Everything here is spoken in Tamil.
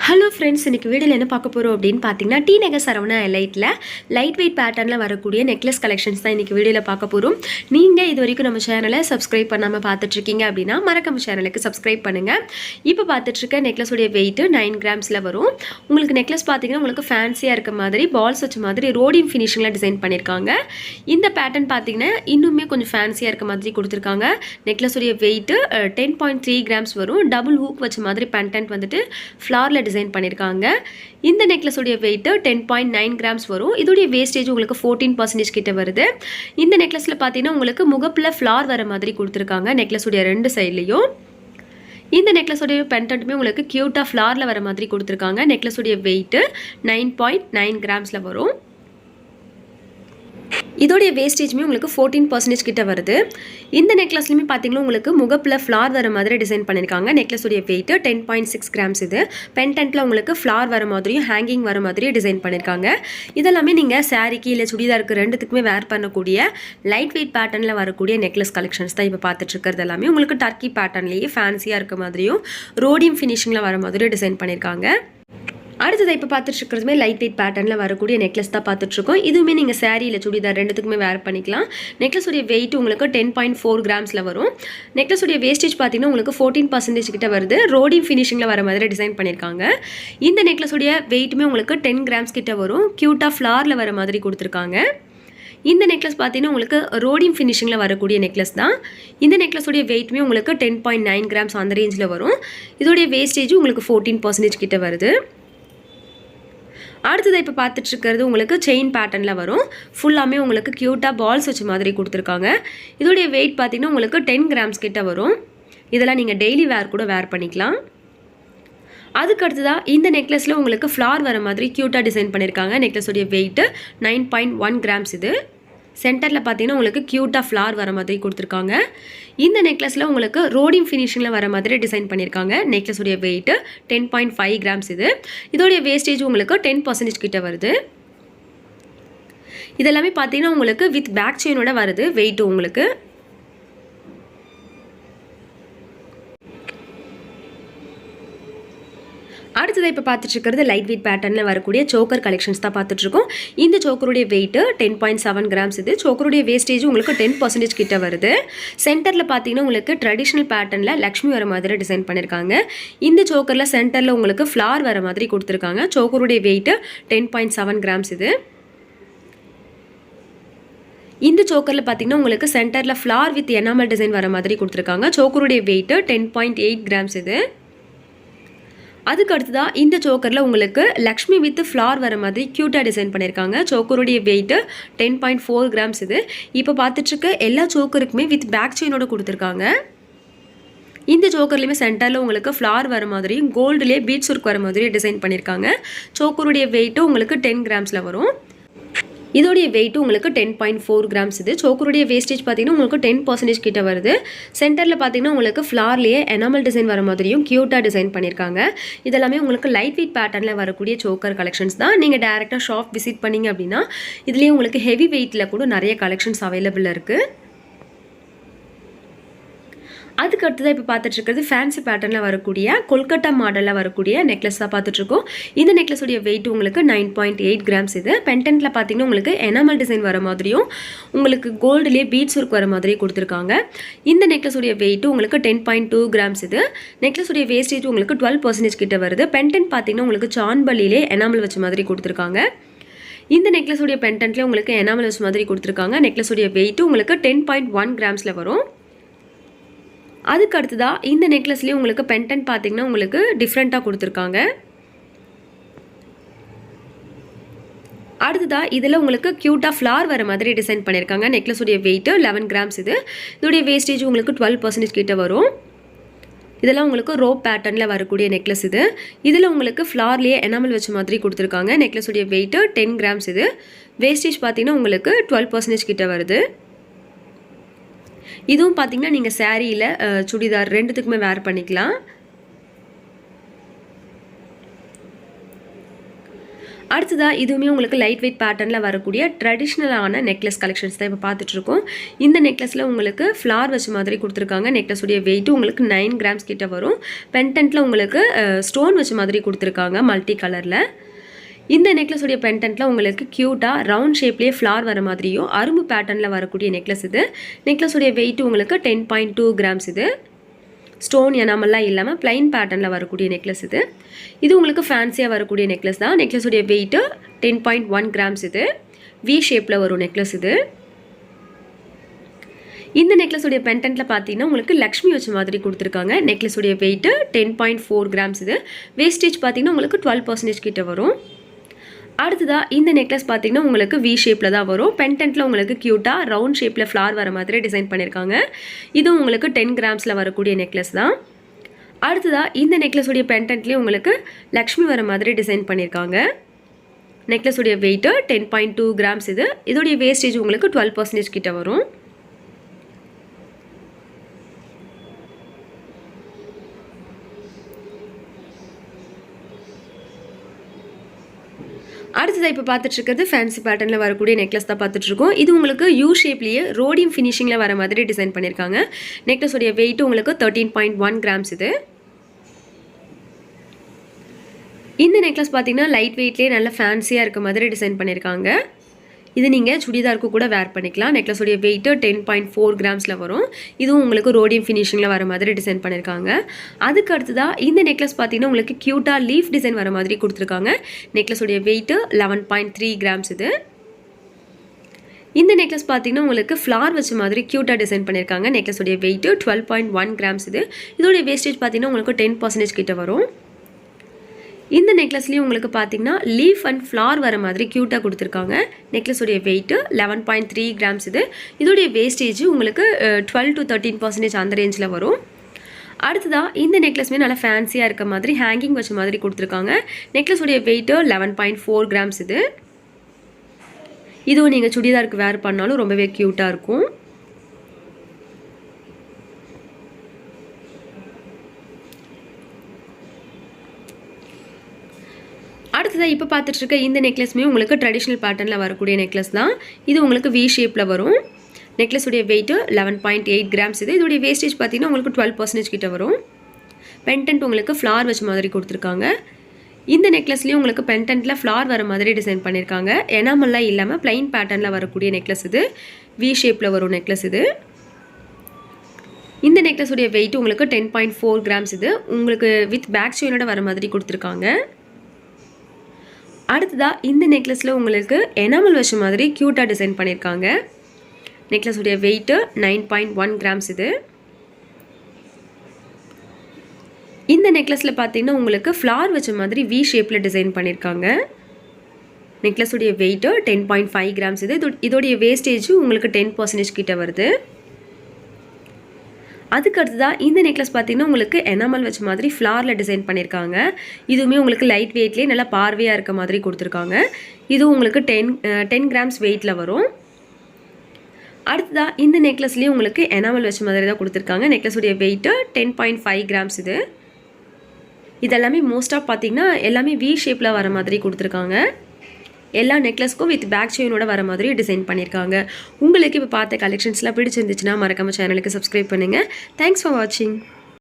ஹலோ ஃப்ரெண்ட்ஸ், இன்றைக்கி வீடியோவில் என்ன பார்க்க போகிறோம் அப்படின்னு பார்த்தீங்கன்னா, டி நகர் சரவணா எலைட்டில் லைட் வெயிட் பேட்டர்னில் வரக்கூடிய நெக்லஸ் கலெக்ஷன்ஸ் தான் இன்றைக்கி வீடியோவில் பார்க்க போகிறோம். நீங்கள் இது வரைக்கும் நம்ம சேனலை சப்ஸ்கிரைப் பண்ணாமல் பார்த்துட்ருக்கீங்க அப்படின்னா மறக்காம சேனலுக்கு சப்ஸ்கிரைப் பண்ணுங்கள். இப்போ பார்த்துட்ருக்க நெக்லஸுடைய வெயிட்டு 9 கிராம்ஸில் வரும். உங்களுக்கு நெக்லஸ் பார்த்தீங்கன்னா உங்களுக்கு ஃபேன்சியாக இருக்க மாதிரி பால்ஸ் வச்ச மாதிரி ரோடியம் ஃபினிஷிங்கில் டிசைன் பண்ணியிருக்காங்க. இந்த பேட்டர்ன் பார்த்தீங்கன்னா இன்னுமே கொஞ்சம் ஃபேன்சியாக இருக்க மாதிரி கொடுத்துருக்காங்க. நெக்லஸுடைய வெயிட்டு 10.3 கிராம்ஸ் வரும். டபுள் ஹூக் வச்ச மாதிரி பெண்டன்ட் வந்துட்டு ஃப்ளாரில் டிசைன் பண்ணியிருக்காங்க. இந்த நெக்லஸ் உடைய வெயிட் 10.9 கிராம்ஸ் வரும். இதோடைய வேஸ்டேஜ் உங்களுக்கு 14% கிட்ட வருது. இந்த நெக்லஸில் பார்த்தீங்கன்னா உங்களுக்கு முகப்பில் ஃப்ளார் வர மாதிரி கொடுத்துருக்காங்க நெக்லஸ் உடைய ரெண்டு சைட்லையும். இந்த நெக்லஸ் உடைய பெண்டன்ட்டுமே உங்களுக்கு கியூட்டாக ஃப்ளாரில் வர மாதிரி கொடுத்துருக்காங்க. நெக்லஸ் உடைய வெயிட் 9.9 கிராம்ஸில் வரும். இதோடைய வேஸ்டேஜுமே உங்களுக்கு 14% கிட்ட வருது. இந்த நெக்லஸ்லையுமே பார்த்தீங்கன்னா உங்களுக்கு முகப்பில் ஃப்ளார் வர மாதிரி டிசைன் பண்ணியிருக்காங்க. நெக்லஸுடைய வெயிட் 10.6 கிராம்ஸ். இது பெண்டன்ட்டில் உங்களுக்கு ஃப்ளார் வர மாதிரியும் ஹேங்கிங் வர மாதிரியும் டிசைன் பண்ணியிருக்காங்க. இதெல்லாமே நீங்கள் சாரிக்கு இல்லை சுடிதாருக்கு ரெண்டுத்துக்குமே வேர் பண்ணக்கூடிய லைட் வெயிட் பேட்டர்னில் வரக்கூடிய நெக்லஸ் கலெக்ஷன்ஸ் தான் இப்போ பார்த்துட்டு இருக்கிறது. எல்லாமே உங்களுக்கு டர்க்கி பேட்டர்ன்லேயே ஃபேன்சியாக இருக்க மாதிரியும் ரோடியம் ஃபினிஷிங்கில் வர மாதிரியும் டிசைன் பண்ணியிருக்காங்க. அடுத்தது இப்போ பார்த்துட்டு இருக்கிறதுமே லைட் வெயிட் பேட்டர்னில் வரக்கூடிய நெக்லஸ் தான் பார்த்துட்ருக்கோம். இதுவுமே நீங்கள் சாரீ இல்லை சுடிதார் ரெண்டுத்துக்குமே வேர் பண்ணிக்கலாம். நெக்லஸுடைய வெயிட் உங்களுக்கு 10.4 கிராம்ஸில் வரும். நெக்லஸுடைய வேஸ்டேஜ் பார்த்தீங்கன்னா உங்களுக்கு 14% கிட்ட வருது. ரோடியம் ஃபினிஷிங்கில் வர மாதிரி டிசைன் பண்ணியிருக்காங்க. இந்த நெக்லஸுடைய வெயிட்டுமே உங்களுக்கு 10 கிராம்ஸ் கிட்ட வரும். க்யூட்டாக ஃப்ளாரில் வர மாதிரி கொடுத்துருக்காங்க. இந்த நெக்லஸ் பார்த்தீங்கன்னா உங்களுக்கு ரோடியம் ஃபினிஷிங்கில் வரக்கூடிய நெக்லஸ் தான். இந்த நெக்லஸுடைய வெயிட்டுமே உங்களுக்கு 10.9 கிராம்ஸ் அந்த ரேஞ்சில் வரும். இதோடைய வேஸ்டேஜ் உங்களுக்கு 14% கிட்ட வருது. அடுத்தது இப்போ பார்த்துட்டு இருக்கிறது உங்களுக்கு செயின் பேட்டர்னில் வரும். ஃபுல்லாமே உங்களுக்கு க்யூட்டாக பால்ஸ் வச்ச மாதிரி கொடுத்துருக்காங்க. இதோடைய வெயிட் பார்த்தீங்கன்னா உங்களுக்கு 10 கிராம்ஸ் கிட்ட வரும். இதெல்லாம் நீங்கள் டெய்லி வேர் கூட வேர் பண்ணிக்கலாம். அதுக்கு அடுத்ததாக இந்த நெக்லஸில் உங்களுக்கு ஃப்ளார் வர மாதிரி க்யூட்டாக டிசைன் பண்ணியிருக்காங்க. நெக்லஸுடைய வெயிட்டு 9.1 கிராம்ஸ். இது சென்டரில் பார்த்தீங்கன்னா உங்களுக்கு க்யூட்டாக ஃப்ளார் வர மாதிரி கொடுத்துருக்காங்க. இந்த நெக்லஸில் உங்களுக்கு ரோடியம் ஃபினிஷிங்கில் வர மாதிரி டிசைன் பண்ணியிருக்காங்க. நெக்லஸுடைய வெயிட்டு 10.5 கிராம்ஸ். இதோடைய வேஸ்டேஜ் உங்களுக்கு 10% கிட்ட வருது. இதெல்லாமே பார்த்தீங்கன்னா உங்களுக்கு வித் பேக் செயினோட வருது வெயிட்டு உங்களுக்கு. அடுத்தது இப்போ பார்த்துட்டு இருக்கிறது லைட் வெயிட் பேட்டர்னில் வரக்கூடிய சோக்கர் கலெக்ஷன்ஸ் தான் பார்த்துட்ருக்கோம். இந்த சோக்கருடைய வெயிட்டு 10.7 கிராம்ஸ். இது சோக்கருடைய வேஸ்டேஜ் உங்களுக்கு 10% கிட்ட வருது. சென்டரில் பார்த்தீங்கன்னா உங்களுக்கு ட்ரெடிஷ்னல் பேட்டர்னில் லக்ஷ்மி வர மாதிரி டிசைன் பண்ணியிருக்காங்க. இந்த சோக்கரில் சென்டரில் உங்களுக்கு ஃப்ளார் வர மாதிரி கொடுத்துருக்காங்க. சோக்கருடைய வெயிட்டு 10.7 கிராம்ஸ். இது இந்த சோக்கரில் பார்த்தீங்கன்னா உங்களுக்கு சென்டரில் ஃப்ளார் வித் எனாமல் டிசைன் வர மாதிரி கொடுத்துருக்காங்க. சோக்கருடைய வெயிட்டு 10.8 கிராம்ஸ். இது அதுக்கு அடுத்ததாக இந்த சோக்கரில் உங்களுக்கு லக்ஷ்மி வித் ஃப்ளார் வர மாதிரி க்யூட்டாக டிசைன் பண்ணியிருக்காங்க. சோக்கருடைய வெயிட்டு 10.4 கிராம்ஸ். இது இப்போ பார்த்துட்ருக்க எல்லா சோக்கருக்குமே வித் பேக் செயினோட கொடுத்துருக்காங்க. இந்த சோக்கர்லேயுமே சென்டரில் உங்களுக்கு ஃப்ளார் வர மாதிரியும் கோல்டுலேயே பீட்ஸ் ஒர்க் வர மாதிரி டிசைன் பண்ணியிருக்காங்க. சோக்கருடைய வெயிட்டு உங்களுக்கு 10 கிராம்ஸில் வரும். இதோடைய வெயிட்டு உங்களுக்கு 10.4 கிராம்ஸ். இது சோக்கருடைய வேஸ்டேஜ் பார்த்தீங்கன்னா உங்களுக்கு 10% கிட்ட வருது. சென்டரில் பார்த்தீங்கன்னா உங்களுக்கு ஃப்ளார்லேயே எனாமல் டிசைன் வர மாதிரியும் க்யூட்டாக டிசைன் பண்ணியிருக்காங்க. இதெல்லாமே உங்களுக்கு லைட் வெயிட் பேட்டர்னில் வரக்கூடிய சோக்கர் கலெக்ஷன்ஸ் தான். நீங்கள் டேரெக்டாக ஷாப் விசிட் பண்ணிங்க அப்படின்னா இதுலேயே உங்களுக்கு ஹெவி வெயிட்டில் கூட நிறைய கலெக்ஷன்ஸ் அவைலபிள் இருக்குது. அதுக்கு அடுத்ததாக இப்போ பார்த்துட்டு இருக்கிறது ஃபேன்சி பேட்டர்னில் வரக்கூடிய கொல்கட்டா மாடலில் வரக்கூடிய நெக்லஸ் தான் பார்த்துட்ருக்கோம். இந்த நெக்லஸுடைய வெயிட் உங்களுக்கு 9.8 கிராம்ஸ். இது பெண்டன்ட்டில் பார்த்தீங்கன்னா உங்களுக்கு எனாமல் டிசைன் வர மாதிரியும் உங்களுக்கு கோல்டுலேயே பீட்ஸ் ஒர்க் வர மாதிரியும் கொடுத்துருக்காங்க. இந்த நெக்லஸுடைய வெயிட்டு உங்களுக்கு 10.2 கிராம்ஸ். இது நெக்லஸுடைய வேஸ்டேஜ் உங்களுக்கு 12% கிட்ட வருது. பெண்டன்ட் பார்த்தீங்கன்னா உங்களுக்கு சான்பல்லிலே எனாமல் வச்ச மாதிரி கொடுத்துருக்காங்க. இந்த நெக்லஸுடைய பெண்டன்ட்லேயே உங்களுக்கு எனாமல் வச்ச மாதிரி கொடுத்துருக்காங்க. நெக்லஸுடைய வெயிட்டு உங்களுக்கு 10.1 கிராம்ஸில் வரும். அதுக்கு அடுத்ததாக இந்த நெக்லஸ்லேயே உங்களுக்கு பெண்டன்ட் பார்த்தீங்கன்னா உங்களுக்கு டிஃப்ரெண்ட்டாக கொடுத்துருக்காங்க. அடுத்ததாக இதில் உங்களுக்கு க்யூட்டாக ஃப்ளார் வர மாதிரி டிசைன் பண்ணியிருக்காங்க. நெக்லஸுடைய வெயிட்டு 11 கிராம்ஸ். இதோடைய வேஸ்டேஜ் உங்களுக்கு 12% கிட்ட வரும். இதெல்லாம் உங்களுக்கு ரோப் பேட்டர்னில் வரக்கூடிய நெக்லஸ். இதில் உங்களுக்கு ஃப்ளார்லேயே எனாமல் வச்ச மாதிரி கொடுத்துருக்காங்க. நெக்லஸுடைய வெயிட்டு 10 கிராம்ஸ். வேஸ்டேஜ் பார்த்தீங்கன்னா உங்களுக்கு 12% கிட்ட வருது. இதுவும் பார்த்தீங்கன்னா நீங்கள் சாரியில் சுடிதார் ரெண்டுத்துக்குமே வேர் பண்ணிக்கலாம். அடுத்ததா இதுவுமே உங்களுக்கு லைட் வெயிட் பேட்டர்னில் வரக்கூடிய ட்ரெடிஷ்னலான நெக்லஸ் கலெக்ஷன்ஸ் தான் இப்போ பார்த்துட்ருக்கோம். இந்த நெக்லஸில் உங்களுக்கு ஃப்ளார் வச்ச மாதிரி கொடுத்துருக்காங்க. நெக்லஸுடைய வெயிட்டு உங்களுக்கு 9 கிராம்ஸ் கிட்ட வரும். பென்டென்ட்டில் உங்களுக்கு ஸ்டோன் வச்ச மாதிரி கொடுத்துருக்காங்க மல்டி கலரில். இந்த நெக்லஸுடைய பென்டென்ட்டில் உங்களுக்கு க்யூட்டாக ரவுண்ட் ஷேப்லேயே ஃப்ளார் வர மாதிரியும் அரும்பு பேட்டர்னில் வரக்கூடிய நெக்லஸ் இது. நெக்லஸுடைய வெயிட்டு உங்களுக்கு 10.2 கிராம்ஸ் இது. ஸ்டோன் எனாமெல்லாம் இல்லாமல் பிளைன் பேட்டர்னில் வரக்கூடிய நெக்லஸ் இது. இது உங்களுக்கு ஃபேன்சியாக வரக்கூடிய நெக்லஸ் தான். நெக்லஸுடைய வெயிட்டு 10.1 கிராம்ஸ் இது. வி ஷேப்பில் வரும் நெக்லஸ் இது. இந்த நெக்லஸுடைய பென்டென்ட்டில் பார்த்தீங்கன்னா உங்களுக்கு லக்ஷ்மி வச்ச மாதிரி கொடுத்துருக்காங்க. நெக்லஸுடைய வெயிட்டு 10.4 கிராம்ஸ் இது. வேஸ்டேஜ் பார்த்தீங்கன்னா உங்களுக்கு 12% கிட்ட வரும். அடுத்ததாக இந்த நெக்லஸ் பார்த்தீங்கன்னா உங்களுக்கு வி ஷேப்பில் தான் வரும். பென்டென்ட்டில் உங்களுக்கு க்யூட்டாக ரவுண்ட் ஷேப்பில் ஃப்ளார் வர மாதிரி டிசைன் பண்ணியிருக்காங்க. இதுவும் உங்களுக்கு 10 கிராம்ஸில் வரக்கூடிய நெக்லஸ் தான். அடுத்ததாக இந்த நெக்லஸுடைய பென்டென்ட்லேயே உங்களுக்கு லக்ஷ்மி வர மாதிரி டிசைன் பண்ணியிருக்காங்க. நெக்லஸுடைய வெயிட்டு 10.2 கிராம்ஸ் இது. இதோடைய வேஸ்டேஜ் உங்களுக்கு 12% கிட்ட வரும். அடுத்ததாக இப்போ பார்த்துட்டு இருக்கிறது ஃபேன்சி பேட்டர்னில் வரக்கூடிய நெக்லஸ் தான் பார்த்துட்ருக்கோம். இது உங்களுக்கு யூ ஷேப்லேயே ரோடியம் ஃபினிஷிங்கில் வர மாதிரி டிசைன் பண்ணியிருக்காங்க. நெக்லஸுடைய வெயிட் உங்களுக்கு 13.1 கிராம்ஸ் இது. இந்த நெக்லஸ் பார்த்தீங்கன்னா லைட் வெயிட்லேயே நல்ல ஃபேன்சியாக இருக்க மாதிரி டிசைன் பண்ணியிருக்காங்க. இது நீங்கள் சுடிதாருக்கு கூட வேர் பண்ணிக்கலாம். நெக்லஸுடைய வெயிட்டு 10.4 கிராம்ஸில் வரும். இதுவும் உங்களுக்கு ரோடியம் ஃபினிஷிங்கில் வர மாதிரி டிசைன் பண்ணியிருக்காங்க. அதுக்கு அடுத்ததாக இந்த நெக்லஸ் பார்த்தீங்கன்னா உங்களுக்கு க்யூட்டாக லீஃப் டிசைன் வர மாதிரி கொடுத்துருக்காங்க. நெக்லஸுடைய வெயிட்டு 11.3 கிராம்ஸ் இது. இந்த நெக்லஸ் பார்த்தீங்கன்னா உங்களுக்கு ஃப்ளார் வச்ச மாதிரி க்யூட்டாக டிசைன் பண்ணியிருக்காங்க. நெக்லஸுடைய வெயிட்டு 12.1 கிராம்ஸ் இது. இதோடைய வேஸ்டேஜ் பார்த்தீங்கன்னா உங்களுக்கு 10% கிட்ட வரும். இந்த நெக்லஸ்லேயும் உங்களுக்கு பார்த்தீங்கன்னா லீஃப் அண்ட் ஃப்ளார் வர மாதிரி க்யூட்டாக கொடுத்துருக்காங்க. நெக்லஸுடைய வெயிட்டு 11.3 கிராம்ஸ் இது. இதோடைய வேஸ்டேஜ் உங்களுக்கு 12 to 13% அந்த ரேஞ்சில் வரும். அடுத்ததாக இந்த நெக்லஸ்மே நல்லா ஃபேன்சியாக இருக்க மாதிரி ஹேங்கிங் வச்ச மாதிரி கொடுத்துருக்காங்க. நெக்லஸுடைய வெயிட்டு 11.4 கிராம்ஸ் இது. இதுவும் நீங்கள் சுடிதாருக்கு வேர் பண்ணாலும் ரொம்பவே க்யூட்டாக இருக்கும். அடுத்ததாக இப்போ பார்த்துட்ருக்க இந்த நெக்லஸ்மே உங்களுக்கு ட்ரெடிஷ்னல் பேட்டர்னில் வரக்கூடிய நெக்லஸ் தான். இது உங்களுக்கு வி ஷேப்பில் வரும். நெக்லஸுடைய வெயிட்டு 11.8 கிராம்ஸ் இது. இதோடைய வேஸ்டேஜ் பார்த்தீங்கன்னா உங்களுக்கு 12% கிட்ட வரும். பென்டென்ட் உங்களுக்கு ஃப்ளார் வச்ச மாதிரி கொடுத்துருக்காங்க. இந்த நெக்லஸ்லேயும் உங்களுக்கு பென்டென்ட்டில் ஃப்ளார் வர மாதிரி டிசைன் பண்ணியிருக்காங்க. எனாமெல்லாம் இல்லாமல் பிளைன் பேட்டர்னில் வரக்கூடிய நெக்லஸ் இது. வி ஷேப்பில் வரும் நெக்லஸ் இது. இந்த நெக்லஸுடைய வெயிட் உங்களுக்கு 10.4 கிராம்ஸ் இது. உங்களுக்கு வித் பேக் செயினோட வர மாதிரி கொடுத்துருக்காங்க. அடுத்ததாக இந்த நெக்லஸில் உங்களுக்கு எனாமல் வச்ச மாதிரி க்யூட்டாக டிசைன் பண்ணியிருக்காங்க. நெக்லஸுடைய வெயிட்டு 9.1 கிராம்ஸ் இது. இந்த நெக்லஸில் பார்த்தீங்கன்னா உங்களுக்கு ஃப்ளார் வச்ச மாதிரி வி ஷேப்பில் டிசைன் பண்ணியிருக்காங்க. நெக்லஸுடைய வெயிட்டு 10.5 கிராம்ஸ் இது. இதோடைய வேஸ்டேஜ் உங்களுக்கு 10% கிட்ட வருது. அதுக்கு அடுத்ததாக இந்த நெக்லஸ் பார்த்தீங்கன்னா உங்களுக்கு எனாமல் வச்ச மாதிரி ஃப்ளாரில் டிசைன் பண்ணியிருக்காங்க. இதுவுமே உங்களுக்கு லைட் வெயிட்லேயே நல்லா பார்வையாக இருக்க மாதிரி கொடுத்துருக்காங்க. இதுவும் உங்களுக்கு 10 கிராம்ஸ் வெயிட்டில் வரும். அடுத்ததாக இந்த நெக்லஸ்லேயும் உங்களுக்கு எனாமல் வச்ச மாதிரி தான் கொடுத்துருக்காங்க. நெக்லஸுடைய வெயிட்டு 10.5 கிராம்ஸ் இது. இதெல்லாமே மோஸ்ட்டாக பார்த்தீங்கன்னா எல்லாமே வி ஷேப்பில் வர மாதிரி கொடுத்துருக்காங்க. எல்லா நெக்லஸ்க்கும் வித் பேக் செயினோட வர மாதிரி டிசைன் பண்ணியிருக்காங்க. உங்களுக்கு இப்போ பார்த்த கலெக்ஷன்ஸ்லாம் பிடிச்சிருந்துச்சுன்னா மறக்காம சேனலுக்கு சப்ஸ்கிரைப் பண்ணுங்கள். தேங்க்ஸ் ஃபார் வாட்சிங்.